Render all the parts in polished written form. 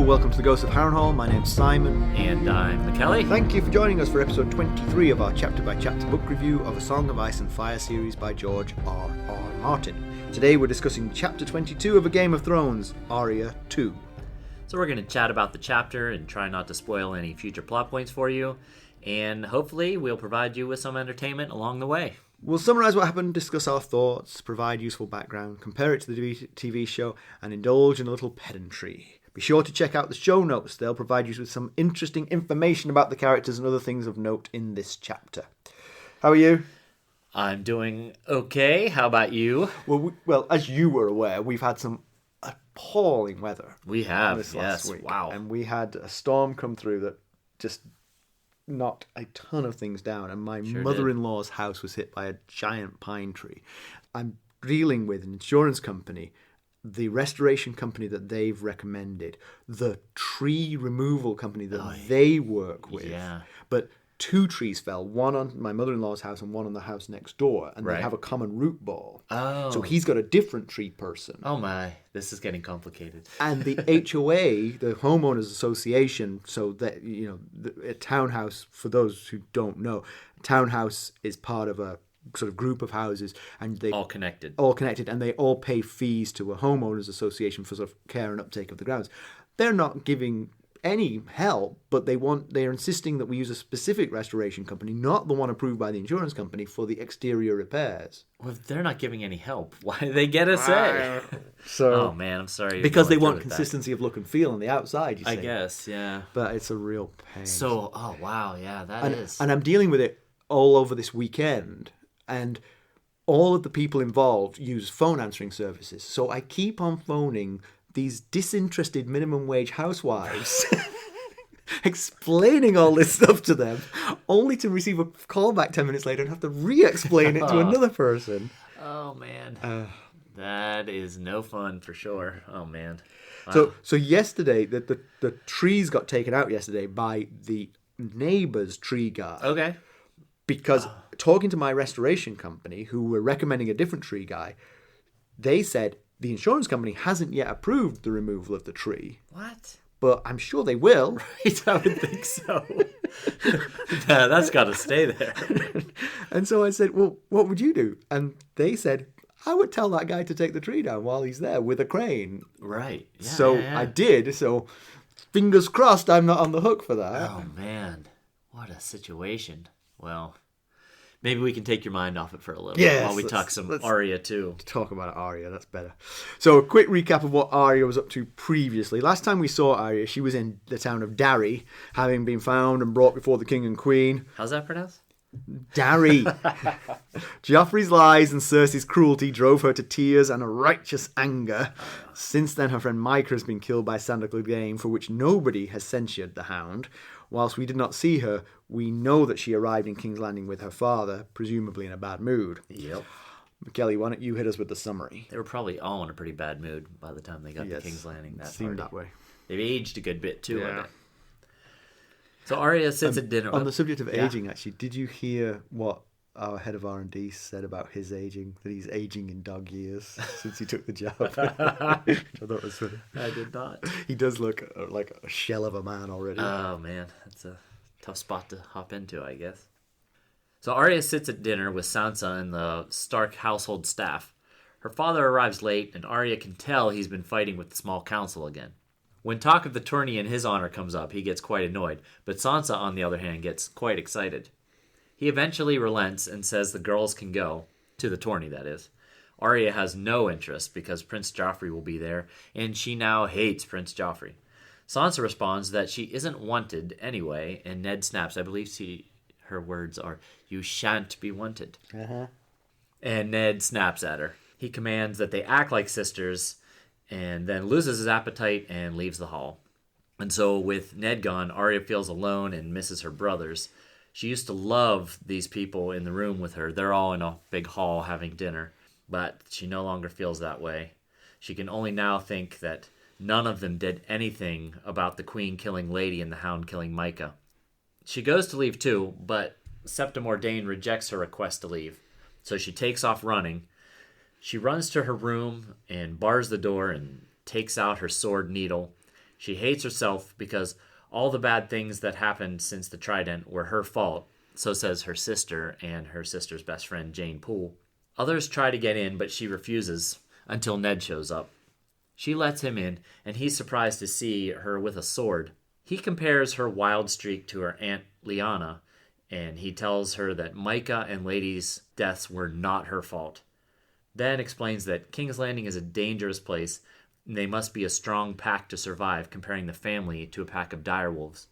welcome to the Ghost of Harrenhal. My name's Simon. And I'm McKelly. Thank you for joining us for episode 23 of our chapter-by-chapter book review of A Song of Ice and Fire series by George R.R. Martin. Today we're discussing chapter 22 of A Game of Thrones, Arya 2. So we're going to chat about the chapter and try not to spoil any future plot points for you. And hopefully we'll provide you with some entertainment along the way. We'll summarise what happened, discuss our thoughts, provide useful background, compare it to the TV show, and indulge in a little pedantry. Be sure to check out the show notes. They'll provide you with some interesting information about the characters and other things of note in this chapter. How are you? I'm doing okay. How about you? Well, as you were aware, we've had some appalling weather. We have, this yes. last week. Wow. And we had a storm come through that just knocked a ton of things down, and my mother-in-law's house was hit by a giant pine tree. I'm dealing with an insurance company, the restoration company that they've recommended, the tree removal company that they work with. Yeah. But two trees fell, one on my mother-in-law's house and one on the house next door, and they have a common root ball. Oh. So he's got a different tree person. Oh my, this is getting complicated. And the HOA, the homeowners association, so that, you know, a townhouse, for those who don't know, a townhouse is part of a sort of group of houses, and they all connected, and they all pay fees to a homeowners association for sort of care and uptake of the grounds. They're not giving any help, but they're insisting that we use a specific restoration company, not the one approved by the insurance company, for the exterior repairs. Well, if they're not giving any help, why do they get a say? So, oh man, I'm sorry. Because they want consistency of look and feel on the outside, you see. I guess, yeah. But it's a real pain. So, oh wow, yeah, that is. And I'm dealing with it all over this weekend, and all of the people involved use phone answering services. So I keep on phoning these disinterested minimum wage housewives, explaining all this stuff to them, only to receive a call back 10 minutes later and have to re-explain it to another person. Oh, man. That is no fun for sure. Oh, man. Wow. So yesterday, the trees got taken out yesterday by the neighbour's tree guy. Okay. Because talking to my restoration company, who were recommending a different tree guy, they said the insurance company hasn't yet approved the removal of the tree. What? But I'm sure they will. Right, I would think so. That's got to stay there. And so I said, well, what would you do? And they said, I would tell that guy to take the tree down while he's there with a crane. Right. Yeah, so yeah. I did. So fingers crossed I'm not on the hook for that. Oh, man. What a situation. Well, maybe we can take your mind off it for a little bit while we talk some Arya too. Talk about Arya, that's better. So a quick recap of what Arya was up to previously. Last time we saw Arya, she was in the town of Darry, having been found and brought before the king and queen. How's that pronounced? Darry. Joffrey's lies and Cersei's cruelty drove her to tears and a righteous anger. Since then, her friend Micah has been killed by Sandor Clegane, for which nobody has censured the Hound. Whilst we did not see her, we know that she arrived in King's Landing with her father, presumably in a bad mood. Yep. Kelly, why don't you hit us with the summary? They were probably all in a pretty bad mood by the time they got to King's Landing. That seemed that way. They've aged a good bit too, I bet. So Arya sits at dinner. On the subject of aging, actually, did you hear what our head of R&D said about his aging? That he's aging in dog years since he took the job. I thought was funny. I did not. He does look like a shell of a man already. Oh man, that's a tough spot to hop into, I guess. So Arya sits at dinner with Sansa and the Stark household staff. Her father arrives late, and Arya can tell he's been fighting with the small council again. When talk of the tourney in his honor comes up, he gets quite annoyed, but Sansa, on the other hand, gets quite excited. He eventually relents and says the girls can go, to the tourney, that is. Arya has no interest because Prince Joffrey will be there, and she now hates Prince Joffrey. Sansa responds that she isn't wanted anyway, and Ned snaps. I believe her words are, "You shan't be wanted." Uh-huh. And Ned snaps at her. He commands that they act like sisters, and then loses his appetite and leaves the hall. And so with Ned gone, Arya feels alone and misses her brothers. She used to love these people in the room with her. They're all in a big hall having dinner, but she no longer feels that way. She can only now think that none of them did anything about the queen killing Lady and the Hound killing Micah. She goes to leave too, but Septim Ordain rejects her request to leave. So she takes off running. She runs to her room and bars the door and takes out her sword needle. She hates herself because all the bad things that happened since the Trident were her fault, so says her sister and her sister's best friend, Jane Poole. Others try to get in, but she refuses until Ned shows up. She lets him in, and he's surprised to see her with a sword. He compares her wild streak to her Aunt Lyanna, and he tells her that Micah and Lady's deaths were not her fault. Then explains that King's Landing is a dangerous place, and they must be a strong pack to survive, comparing the family to a pack of direwolves.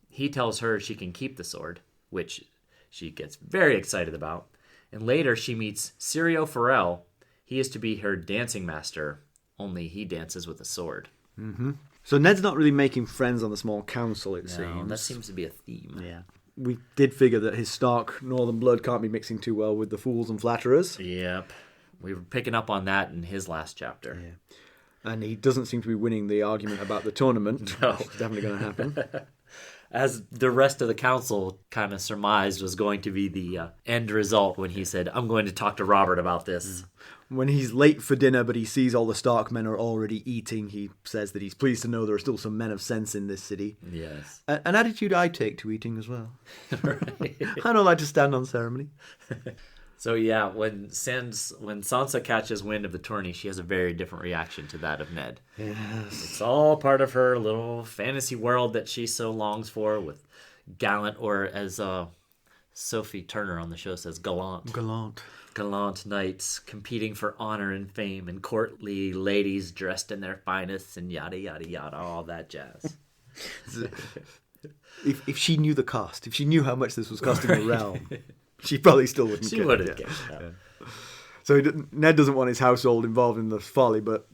He tells her she can keep the sword, which she gets very excited about. And later she meets Syrio Forel. He is to be her dancing master, only he dances with a sword. Mm-hmm. So Ned's not really making friends on the small council, it No, seems. that seems to be a theme. Yeah. We did figure that his Stark northern blood can't be mixing too well with the fools and flatterers. Yep. We were picking up on that in his last chapter. Yeah. And he doesn't seem to be winning the argument about the tournament. No. Which is definitely going to happen. As the rest of the council kind of surmised was going to be the end result when he said, I'm going to talk to Robert about this. When he's late for dinner, but he sees all the Stark men are already eating, he says that he's pleased to know there are still some men of sense in this city. Yes. An attitude I take to eating as well. Right. I don't like to stand on ceremony. So yeah, when Sansa catches wind of the tourney, she has a very different reaction to that of Ned. Yes. It's all part of her little fantasy world that she so longs for, with gallant, or as Sophie Turner on the show says, gallant. Gallant knights competing for honor and fame, and courtly ladies dressed in their finest, and yada yada yada, all that jazz. If she knew the cost, if she knew how much this was costing the realm, she probably still wouldn't care. She wouldn't care. No. Yeah. So Ned doesn't want his household involved in the folly, but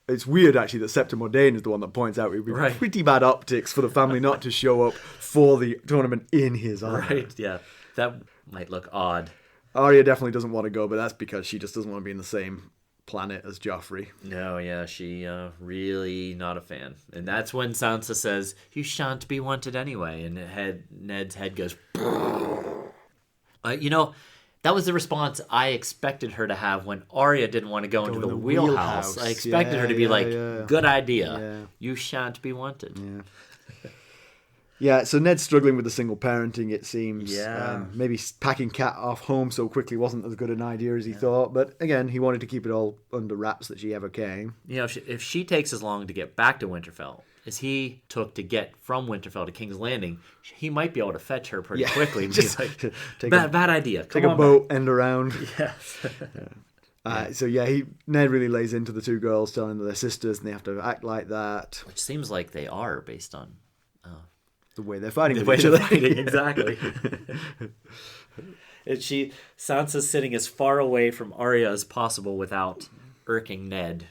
it's weird actually that Septim Ordain is the one that points out it would be pretty bad optics for the family not to show up for the tournament in his honor. Right, yeah. That might look odd. Arya definitely doesn't want to go, but that's because she just doesn't want to be in the same planet as Joffrey. No, yeah, she really not a fan. And that's when Sansa says, "You shan't be wanted anyway." And Ned's head goes... that was the response I expected her to have when Arya didn't want to go into the wheelhouse. I expected her to be good idea. Yeah. You shan't be wanted. Yeah. Yeah, so Ned's struggling with the single parenting, it seems. Yeah. Maybe packing Kat off home so quickly wasn't as good an idea as he thought. But again, he wanted to keep it all under wraps that she ever came. If she takes as long to get back to Winterfell as he took to get from Winterfell to King's Landing, he might be able to fetch her pretty quickly. And Just be like, bad idea. Take a boat, end around. Yes. So Ned really lays into the two girls, telling them they're sisters and they have to act like that. Which seems like they are, based on the way they're fighting with each other. Exactly. Sansa's sitting as far away from Arya as possible without irking Ned.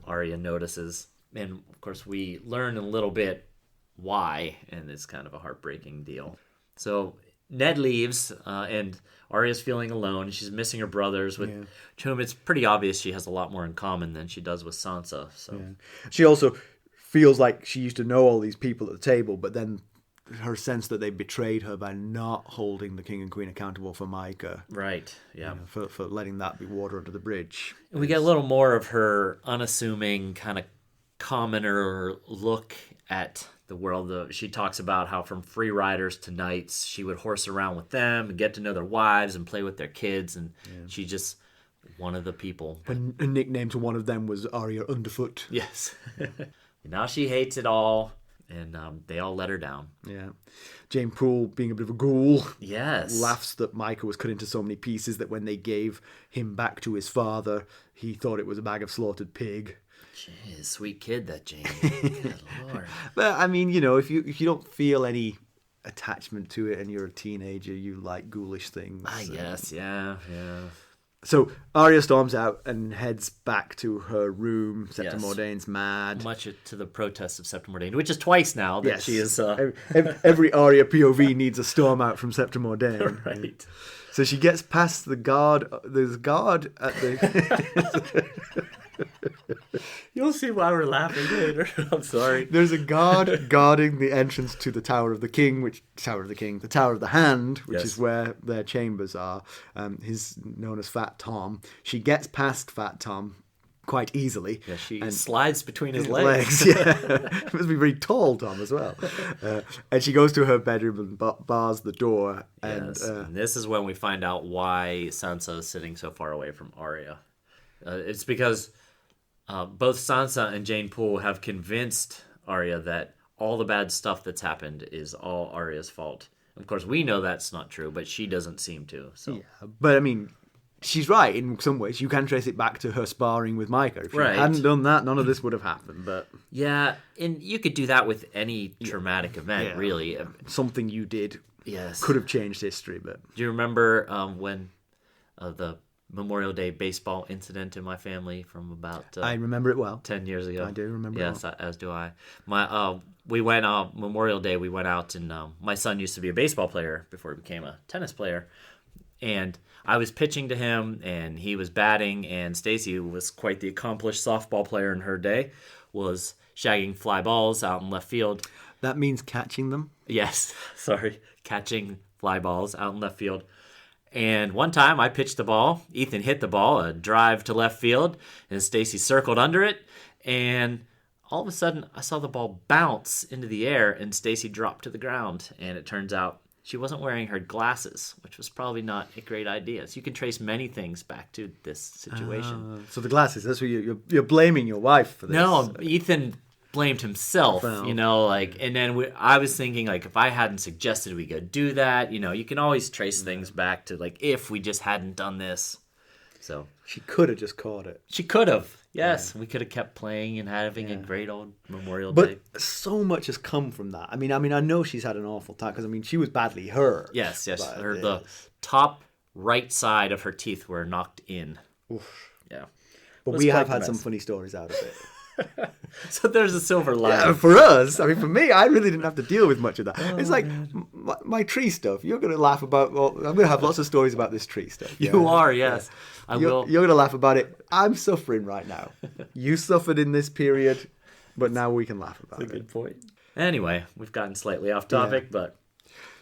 Arya notices. And, of course, we learn a little bit why, and it's kind of a heartbreaking deal. So Ned leaves, and Arya's feeling alone. She's missing her brothers, with whom it's pretty obvious she has a lot more in common than she does with Sansa. So She also feels like she used to know all these people at the table, but then her sense that they betrayed her by not holding the king and queen accountable for Micah. Right, yeah. For letting that be water under the bridge. And we get a little more of her unassuming, kind of commoner look at the world. She talks about how from free riders to knights, she would horse around with them and get to know their wives and play with their kids, and she's just one of the people. And a nickname to one of them was Arya Underfoot. Yes. Now she hates it all, and they all let her down. Yeah. Jane Poole, being a bit of a ghoul, yes, laughs that Micah was cut into so many pieces that when they gave him back to his father, he thought it was a bag of slaughtered pig. Jeez, sweet kid, that Jane. Good Lord. But I mean, if you don't feel any attachment to it and you're a teenager, you like ghoulish things. Yes, yeah. So Arya storms out and heads back to her room. Septim Ordain's mad. Much to the protest of Septim Ordain, which is twice now that she is... Every Arya POV needs a storm out from Septim Ordain. Right. So she gets past the guard. There's a guard at the... You'll see why we're laughing later. I'm sorry. There's a guard guarding the entrance to the Tower of the King, the Tower of the Hand, which is where their chambers are. He's known as Fat Tom. She gets past Fat Tom, quite easily. Yeah, she and slides between his legs. Yeah. Must be very tall, Tom, as well. And she goes to her bedroom and bars the door. Yes, and this is when we find out why Sansa is sitting so far away from Arya. It's because both Sansa and Jane Poole have convinced Arya that all the bad stuff that's happened is all Arya's fault. Of course, we know that's not true, but she doesn't seem to. So, yeah, but I mean, she's right in some ways. You can trace it back to her sparring with Micah. If she hadn't done that, none of this would have happened. But yeah, and you could do that with any traumatic event, really. Something you did, could have changed history. But do you remember when the Memorial Day baseball incident in my family from about I remember it well. 10 years ago. I do remember yes, it well. As do I. We went Memorial Day, we went out, and my son used to be a baseball player before he became a tennis player. And I was pitching to him, and he was batting, and Stacy, who was quite the accomplished softball player in her day, was shagging fly balls out in left field. That means catching them? Yes, sorry. Catching fly balls out in left field. And one time I pitched the ball. Ethan hit the ball, a drive to left field, and Stacy circled under it. And all of a sudden, I saw the ball bounce into the air, and Stacy dropped to the ground. And it turns out she wasn't wearing her glasses, which was probably not a great idea. So you can trace many things back to this situation. So the glasses, that's what you're blaming your wife for this. No, Ethan blamed himself, and then I was thinking, like, if I hadn't suggested we go do that, you can always trace things back to, like, if we just hadn't done this. So she could have just caught it. She could have. Yes, we could have kept playing and having a great old Memorial Day. But so much has come from that. I mean, I know she's had an awful time because she was badly hurt. Yes. The top right side of her teeth were knocked in. Oof. Yeah. But we have had some funny stories out of it. So there's a silver lining. Yeah, for us, for me, I really didn't have to deal with much of that. It's like my tree stuff. You're going to laugh about. Well, I'm going to have lots of stories about this tree stuff. You are, yes. I will. You're going to laugh about it. I'm suffering right now. You suffered in this period, but now we can laugh about it. That's a good point. Anyway, we've gotten slightly off topic, but.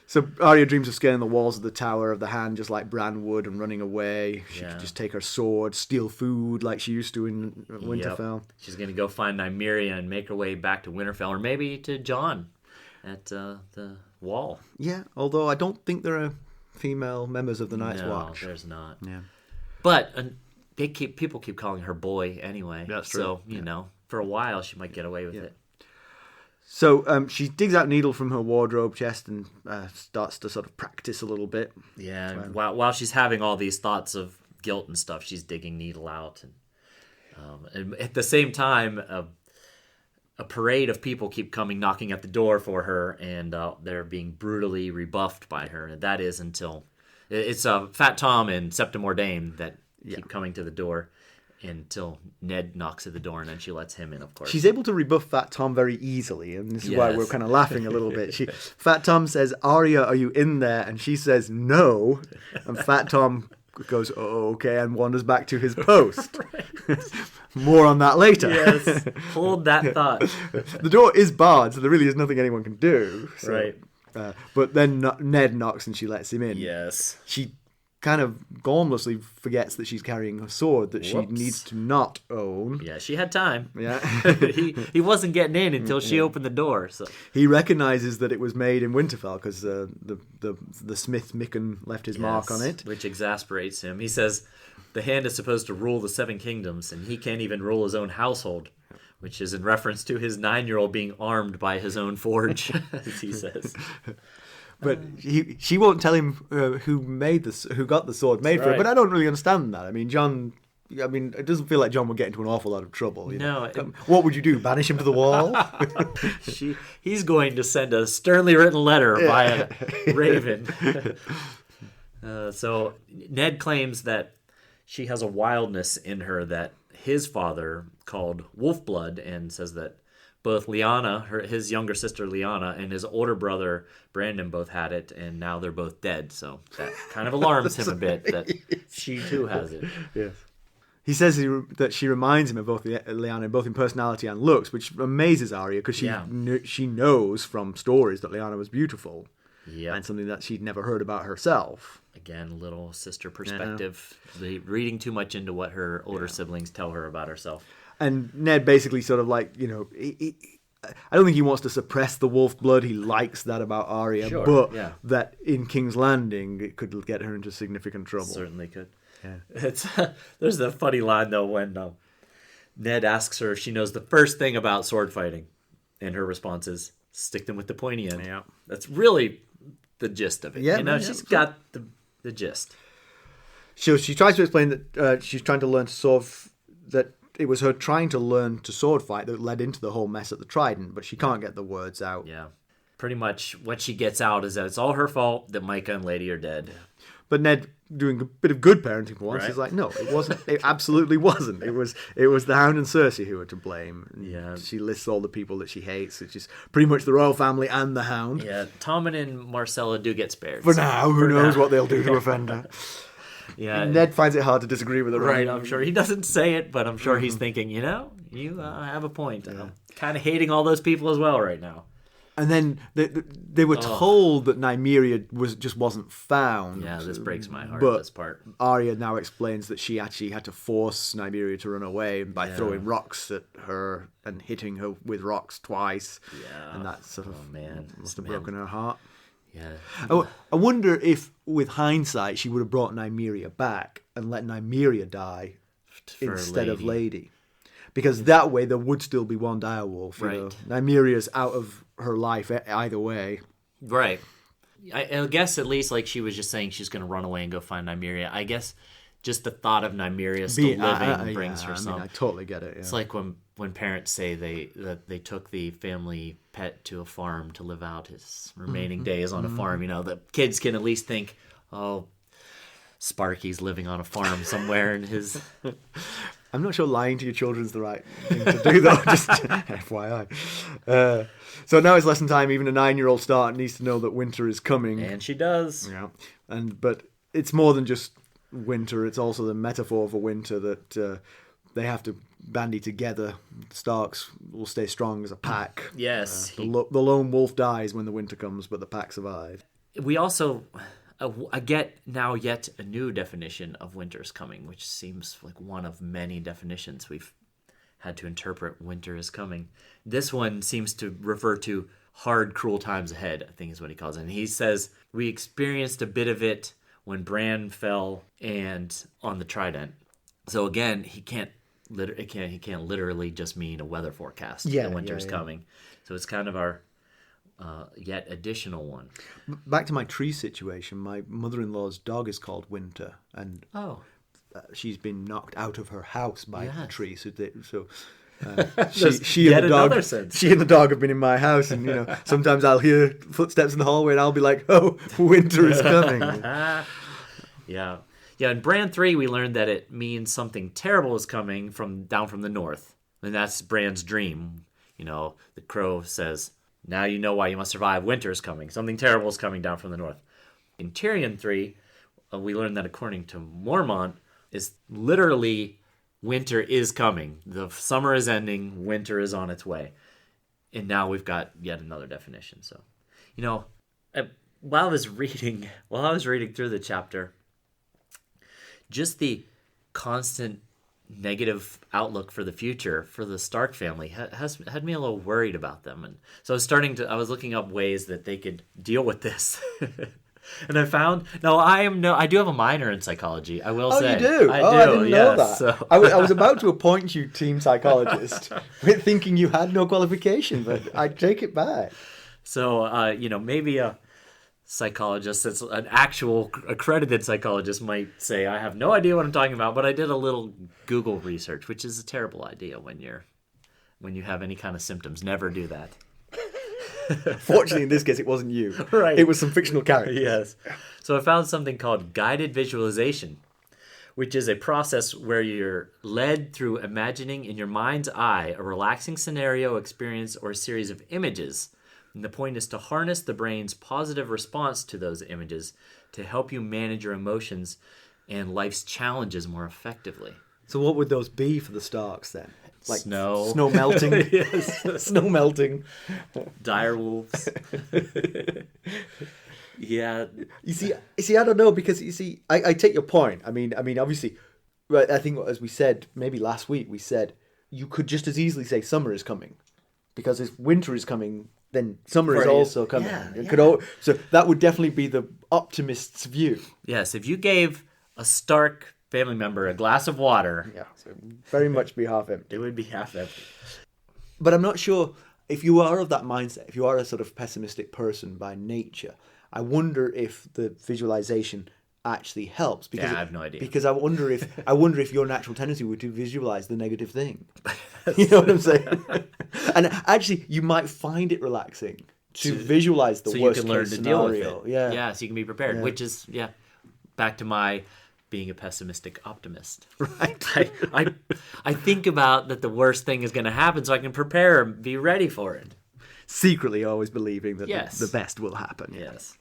So Arya dreams of scaling the walls of the Tower of the Hand just like Bran would and running away. She could just take her sword, steal food like she used to in Winterfell. Yep. She's going to go find Nymeria and make her way back to Winterfell, or maybe to Jon at the Wall. Yeah, although I don't think there are female members of the Night's Watch. No, there's not. Yeah, but people keep calling her boy anyway. That's true. So, you know, for a while she might get away with it. So she digs out needle from her wardrobe chest and starts to sort of practice a little bit. Yeah, while she's having all these thoughts of guilt and stuff, she's digging needle out. And at the same time, a parade of people keep coming knocking at the door for her, and they're being brutally rebuffed by her. And that is until... It's Fat Tom and Septim Ordain that keep coming to the door until Ned knocks at the door, and then she lets him in, of course. She's able to rebuff Fat Tom very easily, and this is why we're kind of laughing a little bit. Fat Tom says, "Arya, are you in there?" And she says, "No." And Fat Tom goes, "Oh, okay," and wanders back to his post. More on that later. Yes, hold that thought. The door is barred, so there really is nothing anyone can do. So, right. But then Ned knocks and she lets him in. Yes. She kind of gormlessly forgets that she's carrying a sword that she needs to not own. Yeah, she had time. Yeah. he wasn't getting in until she opened the door. So he recognizes that it was made in Winterfell because the smith Mickon left his mark on it. Which exasperates him. He says the Hand is supposed to rule the Seven Kingdoms, and he can't even rule his own household, which is in reference to his 9-year-old being armed by his own forge, as he says. But she won't tell him who got the sword made for it. But I don't really understand that. I mean, it doesn't feel like Jon would get into an awful lot of trouble. What would you do? Banish him to the wall? He's going to send a sternly written letter by a raven. So Ned claims that she has a wildness in her that his father called Wolfblood, and says that both Lyanna, his younger sister Lyanna, and his older brother Brandon both had it, and now they're both dead. So that kind of alarms him a bit that she too has it. Yes. He says that she reminds him of both Lyanna, both in personality and looks, which amazes Arya because she knows from stories that Lyanna was beautiful. Yep. and something that she'd never heard about herself. Again, little sister perspective, reading too much into what her older siblings tell her about herself. And Ned basically sort of like, I don't think he wants to suppress the wolf blood. He likes that about Arya, but that in King's Landing it could get her into significant trouble. Certainly could. Yeah. There's a funny line though when Ned asks her if she knows the first thing about sword fighting, and her response is, "Stick them with the pointy end." Yeah. That's really the gist of it. Yeah, she's got the gist. So she tries to explain that she's trying to learn to that it was her trying to learn to sword fight that led into the whole mess at the Trident, but she can't get the words out. Yeah. Pretty much what she gets out is that it's all her fault that Micah and Lady are dead. Yeah. But Ned, doing a bit of good parenting for once, Right. is like, no, it wasn't. It absolutely wasn't. It was the Hound and Cersei who were to blame. And she lists all the people that she hates, which is pretty much the royal family and the Hound. Yeah, Tommen and Marcella do get spared. For now, who knows what they'll do to offend her. Yeah, Ned finds it hard to disagree with her. Right, I'm sure. He doesn't say it, but I'm sure he's thinking, you have a point. I'm kind of hating all those people as well right now. And then they were told that Nymeria wasn't found. Yeah, this breaks my heart, but this part. Arya now explains that she actually had to force Nymeria to run away by throwing rocks at her and hitting her with rocks twice. Yeah. And that sort of must have broken her heart. Yeah. I wonder if, with hindsight, she would have brought Nymeria back and let Nymeria die instead of Lady. Because that way there would still be one direwolf. Right. Nymeria's out of her life either way. Right. I guess at least like she was just saying she's going to run away and go find Nymeria. I guess just the thought of Nymeria still living brings her some. I totally get it. Yeah. It's like when parents say they took the family pet to a farm to live out his remaining days on a farm. The kids can at least think, oh, Sparky's living on a farm somewhere in his... I'm not sure lying to your children's the right thing to do, though. Just FYI. So now it's lesson time. Even a 9-year-old Stark needs to know that winter is coming. And she does. Yeah. But it's more than just winter. It's also the metaphor for winter that they have to bandy together. The Starks will stay strong as a pack. Yes. The lone wolf dies when the winter comes, but the pack survive. We also... I get now yet a new definition of winter's coming, which seems like one of many definitions we've had to interpret winter is coming. This one seems to refer to hard, cruel times ahead, I think is what he calls it. And he says, we experienced a bit of it when Bran fell and on the Trident. So again, he can't literally just mean a weather forecast that winter's coming. So it's kind of our... yet additional one. Back to my tree situation. My mother-in-law's dog is called Winter, and she's been knocked out of her house by the tree. So she and the dog have been in my house, and sometimes I'll hear footsteps in the hallway, and I'll be like, "Oh, winter is coming." Yeah. In Bran 3, we learned that it means something terrible is coming down from the north, and that's Bran's dream. The crow says, now you know why you must survive. Winter is coming. Something terrible is coming down from the north. In Tyrion 3, we learned that according to Mormont, is literally winter is coming. The summer is ending. Winter is on its way. And now we've got yet another definition. So, while I was reading through the chapter, just the constant negative outlook for the future for the Stark family had me a little worried about them, and so I was looking up ways that they could deal with this. And I found I do have a minor in psychology. I will say. You do? I do. I didn't know that. So. I was about to appoint you team psychologist, thinking you had no qualification, but I take it back. So maybe a psychologist that's an actual accredited psychologist might say I have no idea what I'm talking about, but I did a little Google research, which is a terrible idea when you have any kind of symptoms. Never do that. Fortunately, in this case, it wasn't you. Right. It was some fictional character. Yes. So I found something called guided visualization, which is a process where you're led through imagining in your mind's eye a relaxing scenario, experience, or a series of images. And the point is to harness the brain's positive response to those images to help you manage your emotions and life's challenges more effectively. So what would those be for the Starks then? Like snow melting. Yes. Snow melting. Dire wolves. Yeah. You see, I don't know, because you see, I take your point. I mean, obviously, right? I think, as we said maybe last week, we said you could just as easily say summer is coming, because if winter is coming, then summer is also coming. Yeah, It yeah. could so that would definitely be the optimist's view. Yes, if you gave a Stark family member a glass of water, Yeah, so very much be half empty. it would be half empty. But I'm not sure if you are of that mindset, if you are a sort of pessimistic person by nature, I wonder if the visualization actually helps. Because Yeah, I have no idea. Because I wonder if your natural tendency would to visualize the negative thing. You know what I'm saying? And actually, you might find it relaxing to visualize the so worst you can learn case to deal with scenario. it. Yeah, So you can be prepared, Yeah. which is back to my being a pessimistic optimist. right. I think about that the worst thing is going to happen, so I can prepare and be ready for it. Secretly, always believing that Yes. the best will happen. Yes.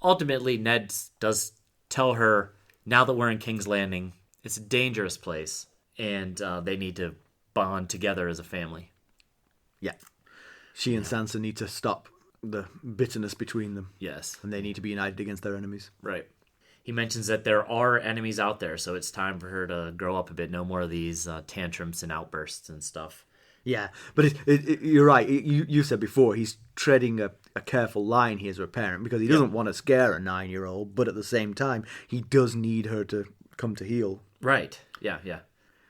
Ultimately, Ned does tell her, now that we're in King's Landing, it's a dangerous place, and they need to bond together as a family. Yeah. She and Sansa need to stop the bitterness between them, Yes. and they need to be united against their enemies. Right. He mentions that there are enemies out there, so it's time for her to grow up a bit. No more of these tantrums and outbursts and stuff. Yeah, but you're right. You said before, he's treading a careful line here as a parent, because he doesn't want to scare a 9-year-old, but at the same time, he does need her to come to heel. Right. Yeah.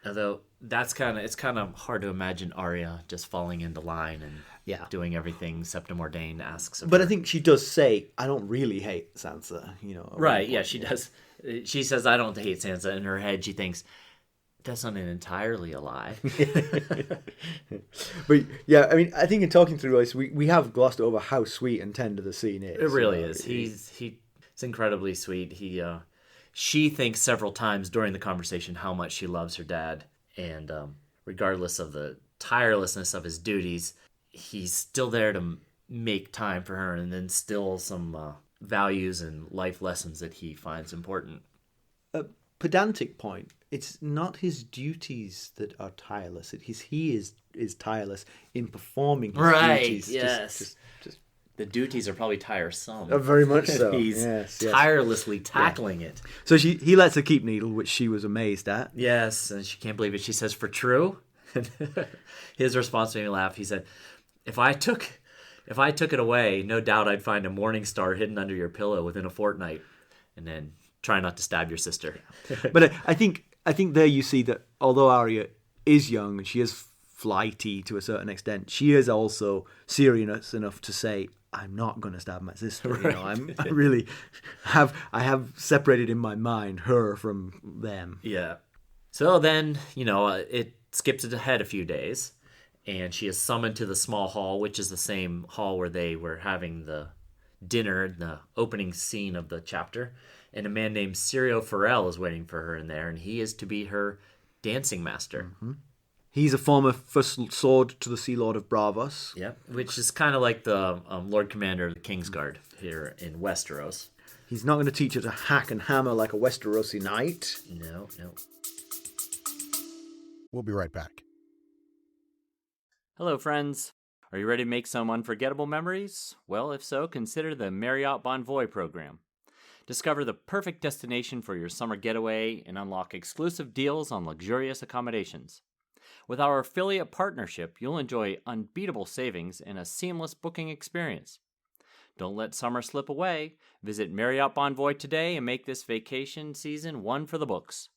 Although it's kind of hard to imagine Arya just falling into line and doing everything Septim Ordain asks of But her. I think she does say, "I don't really hate Sansa." You know. Right. Yeah, she does. She says, "I don't hate Sansa." In her head, she thinks, that's not entirely a lie. But yeah, I mean, I think in talking through this, we have glossed over how sweet and tender the scene is. It really is. He's incredibly sweet. She thinks several times during the conversation how much she loves her dad, and regardless of the tirelessness of his duties, he's still there to make time for her and instill some values and life lessons that he finds important. A pedantic point. It's not his duties that are tireless. He is tireless in performing his duties. Yes. Just the duties are probably tiresome. Very much so. He's yes. tirelessly tackling it. So he lets her keep Needle, which she was amazed at. Yes, and she can't believe it. She says, "For true?" His response made me laugh. He said, If I took it away, no doubt I'd find a morning star hidden under your pillow within a fortnight." And then try not to stab your sister. But I think there you see that although Arya is young and she is flighty to a certain extent, she is also serious enough to say, "I'm not going to stab my sister." Right. You know, I have separated in my mind her from them. Yeah. So then, it skips ahead a few days, and she is summoned to the small hall, which is the same hall where they were having the dinner in the opening scene of the chapter. And a man named Syrio Farrell is waiting for her in there, and he is to be her dancing master. Mm-hmm. He's a former First Sword to the Sea Lord of Bravos. Yeah, which is kind of like the Lord Commander of the Kingsguard here in Westeros. He's not going to teach her to hack and hammer like a Westerosi knight. No. We'll be right back. Hello, friends. Are you ready to make some unforgettable memories? Well, if so, consider the Marriott Bonvoy program. Discover the perfect destination for your summer getaway and unlock exclusive deals on luxurious accommodations. With our affiliate partnership, you'll enjoy unbeatable savings and a seamless booking experience. Don't let summer slip away. Visit Marriott Bonvoy today and make this vacation season one for the books.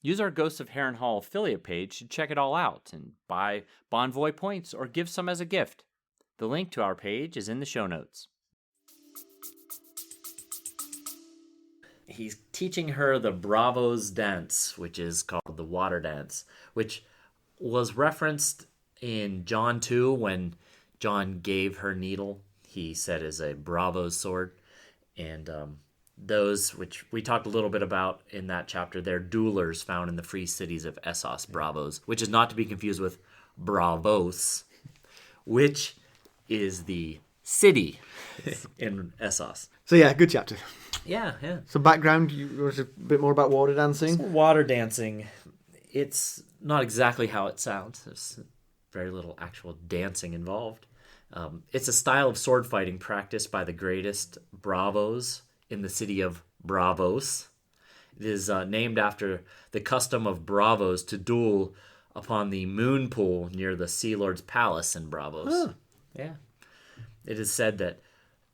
Use our Ghosts of Harrenhal affiliate page to check it all out and buy Bonvoy points or give some as a gift. The link to our page is in the show notes. He's teaching her the Bravos dance, which is called the water dance, which was referenced in Jon 2 when Jon gave her needle. He said is a Bravos sword. And those, which we talked a little bit about in that chapter, they're duelers found in the free cities of Essos, Bravos, which is not to be confused with Bravos, which is the city in Essos. So yeah, good chapter. Yeah. So background, you want a bit more about water dancing? Water dancing, it's not exactly how it sounds. There's very little actual dancing involved. It's a style of sword fighting practiced by the greatest bravos in the city of Bravos. It is named after the custom of bravos to duel upon the moon pool near the Sea Lord's palace in Bravos. Huh. Yeah. It is said that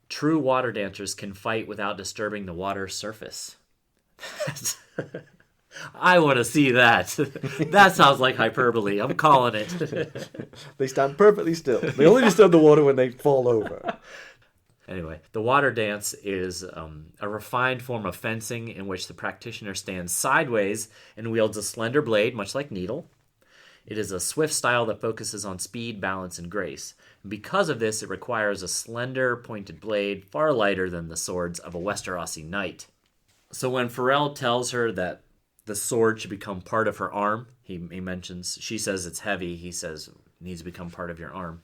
true water dancers can fight without disturbing the water's surface. I want to see that. That sounds like hyperbole. I'm calling it. They stand perfectly still. They only disturb the water when they fall over. Anyway, the water dance is a refined form of fencing in which the practitioner stands sideways and wields a slender blade, much like Needle. It is a swift style that focuses on speed, balance, and grace. And because of this, it requires a slender, pointed blade, far lighter than the swords of a Westerosi knight. So when Pharrell tells her that the sword should become part of her arm, he mentions, she says it's heavy, he says it needs to become part of your arm.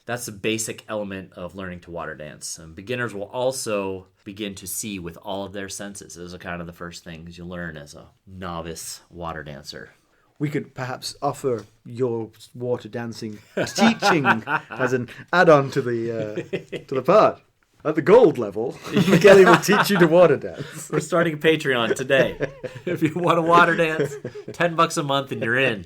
That's the basic element of learning to water dance. Beginners will also begin to see with all of their senses. Those are kind of the first things you learn as a novice water dancer. We could perhaps offer your water dancing teaching as an add-on to the part. At the gold level, Kelly will teach you to water dance. We're starting a Patreon today. If you want to water dance, $10 a month and you're in.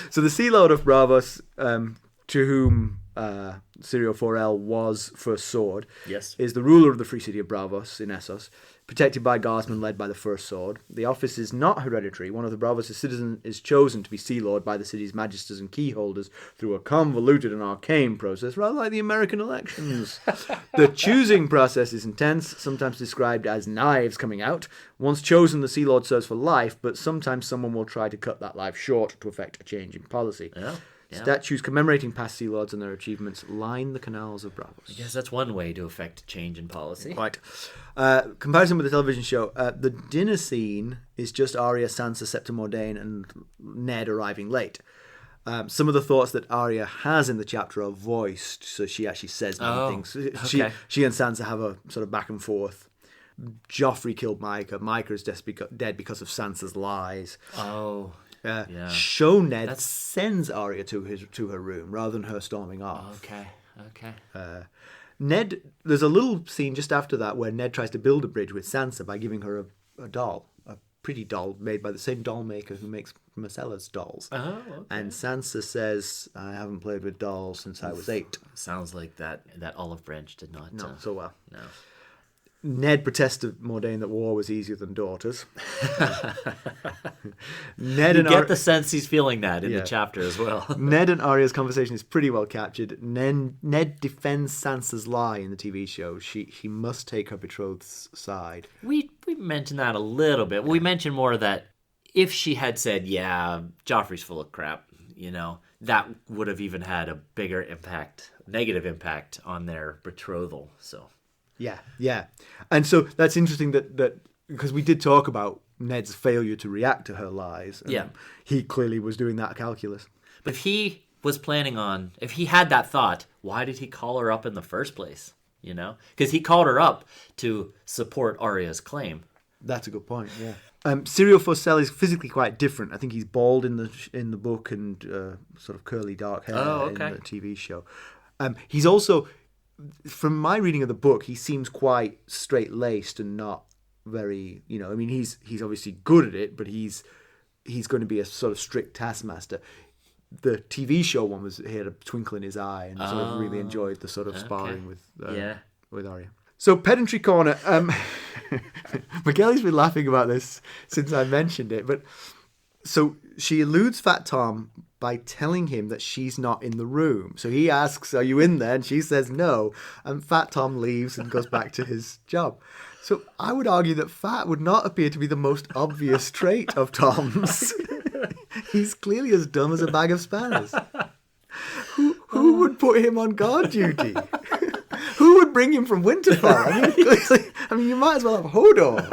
So the Sea Lord of Bravos, to whom Syrio Forel was first sword, Yes. is the ruler of the free city of Bravos in Essos, protected by guardsmen led by the first sword. The office is not hereditary. One of the Bravos' citizens is chosen to be Sea Lord by the city's magisters and keyholders through a convoluted and arcane process, rather like the American elections. The choosing process is intense, sometimes described as knives coming out. Once chosen, the Sea Lord serves for life, but sometimes someone will try to cut that life short to effect a change in policy. Yeah. Statues commemorating past Sea Lords and their achievements line the canals of Bravos. I guess that's one way to affect change in policy. Quite. Comparison with the television show, the dinner scene is just Arya, Sansa, Septa Mordain, and Ned arriving late. Some of the thoughts that Arya has in the chapter are voiced, so she actually says many things. Okay. She and Sansa have a sort of back and forth. Joffrey killed Micah. Micah is dead because of Sansa's lies. Oh, yeah. Show Ned sends Arya to her room rather than her storming off. Okay. Ned, there's a little scene just after that where Ned tries to build a bridge with Sansa by giving her a doll, a pretty doll made by the same doll maker who makes Marcella's dolls. Oh, okay. And Sansa says, "I haven't played with dolls since I was 8." Sounds like that olive branch did not. Not so well. No. Ned protested Mordain that war was easier than daughters. Ned You get the sense he's feeling that in the chapter as well. Ned and Arya's conversation is pretty well captured. Ned defends Sansa's lie in the TV show. She must take her betrothed's side. We mentioned that a little bit. We mentioned more that if she had said, yeah, Joffrey's full of crap, that would have even had a bigger impact, negative impact on their betrothal. So. Yeah. And so that's interesting that because we did talk about Ned's failure to react to her lies. And he clearly was doing that calculus. But if he was if he had that thought, why did he call her up in the first place? Because he called her up to support Arya's claim. That's a good point, yeah. Syrio Forel is physically quite different. I think he's bald in the book and sort of curly dark hair in the TV show. He's also... From my reading of the book, he seems quite straight-laced and not very, he's obviously good at it, but he's going to be a sort of strict taskmaster. The TV show one he had a twinkle in his eye and sort of really enjoyed the sort of sparring with Arya. So, pedantry corner. McKelly's been laughing about this since I mentioned it, but so she eludes Fat Tom by telling him that she's not in the room. So he asks, "Are you in there?" And she says no. And Fat Tom leaves and goes back to his job. So I would argue that fat would not appear to be the most obvious trait of Tom's. He's clearly as dumb as a bag of spanners. Who would put him on guard duty? Who would bring him from Winterfell? I mean, you might as well have Hodor.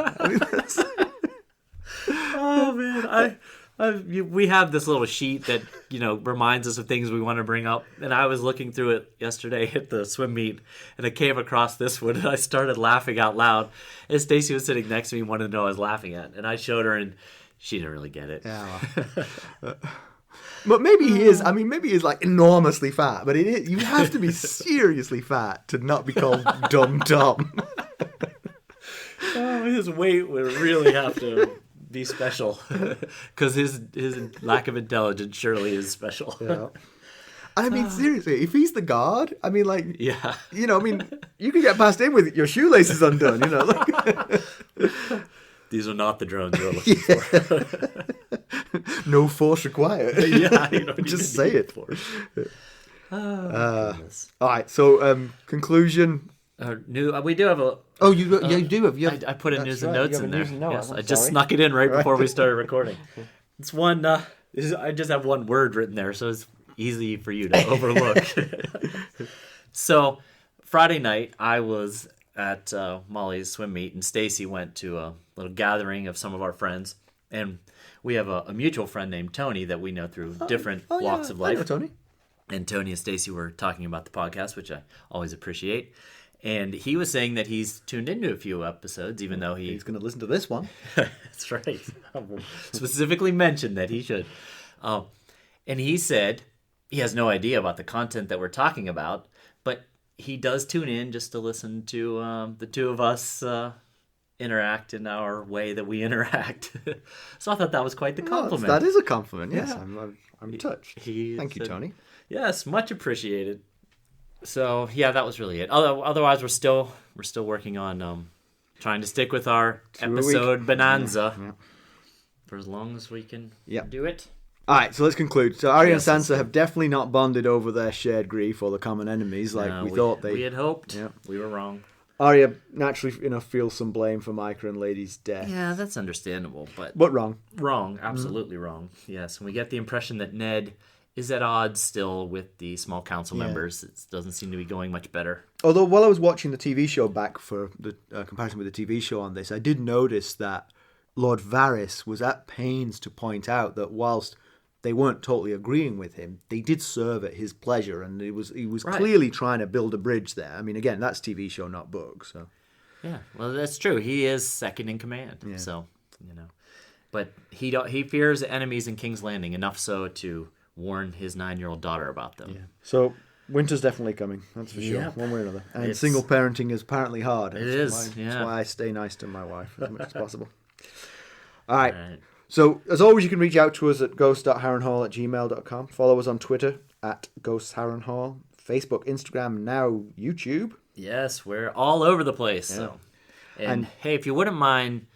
Oh man, we have this little sheet that reminds us of things we want to bring up, and I was looking through it yesterday at the swim meet, and I came across this one, and I started laughing out loud. And Stacey was sitting next to me and wanted to know what I was laughing at, and I showed her, and she didn't really get it. Yeah. But maybe he is. I mean, maybe he's like enormously fat. But it is, you have to be seriously fat to not be called Dumb Tom. Oh, his weight would really have to be special, because his lack of intelligence surely is special. Yeah. I mean, seriously, if he's the guard, I mean, like, Yeah. you know, I mean, you can get past in with your shoelaces undone, you know. Like. These are not the drones you're looking for. No force required. Yeah, you don't Just say it. Force. All right, so conclusion. We do have a. Oh, you do have. I put a news and notes in there. Yes, I just sorry. snuck it in right before we started recording. It's one. I just have one word written there, so it's easy for you to overlook. So, Friday night, I was at Molly's swim meet, and Stacy went to a little gathering of some of our friends, and we have a mutual friend named Tony that we know through different walks of life. I know Tony. And Tony and Stacy were talking about the podcast, which I always appreciate. And he was saying that he's tuned into a few episodes, even though He's going to listen to this one. That's right. Specifically mentioned that he should. And he said he has no idea about the content that we're talking about, but he does tune in just to listen to the two of us interact in our way that we interact. So I thought that was quite the compliment. That is a compliment. Yes, Yeah. I'm touched. Thank you, said, Tony. Yes, much appreciated. So yeah, that was really it. Otherwise, we're still working on trying to stick with our episode bonanza for as long as we can do it. All right, so let's conclude. So Arya and Yes, Sansa have definitely not bonded over their shared grief or the common enemies like we thought they. We had hoped. Yeah. We were wrong. Arya naturally, feels some blame for Micah and Lady's death. Yeah, that's understandable, but wrong. wrong, absolutely wrong. Yes, and we get the impression that Ned is at odds still with the small council members. It doesn't seem to be going much better. Although while I was watching the TV show back for the comparison with the TV show on this, I did notice that Lord Varys was at pains to point out that whilst they weren't totally agreeing with him, they did serve at his pleasure, and he was clearly trying to build a bridge there. I mean, again, that's TV show, not book. So Yeah, well, that's true. He is second in command, so but he fears enemies in King's Landing enough so to warn his 9-year-old daughter about them. Yeah. So winter's definitely coming, that's for sure, Yep. one way or another. And single parenting is apparently hard. That's why I stay nice to my wife as much as possible. All right. So, as always, you can reach out to us at ghost.harrenhall@gmail.com. Follow us on Twitter at @ghostsharrenhall, Facebook, Instagram, now YouTube. Yes, we're all over the place. So. And hey, if you wouldn't mind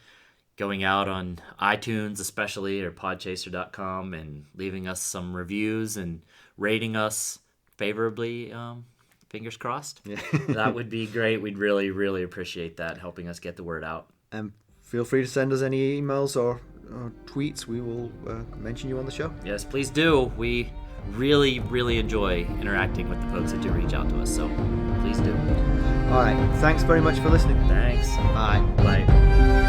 going out on iTunes especially, or podchaser.com, and leaving us some reviews and rating us favorably, fingers crossed. Yeah. That would be great. We'd really, really appreciate that, helping us get the word out. And feel free to send us any emails or tweets. We will mention you on the show. Yes, please do. We really, really enjoy interacting with the folks that do reach out to us, so please do. All right. Thanks very much for listening. Thanks. Bye. Bye.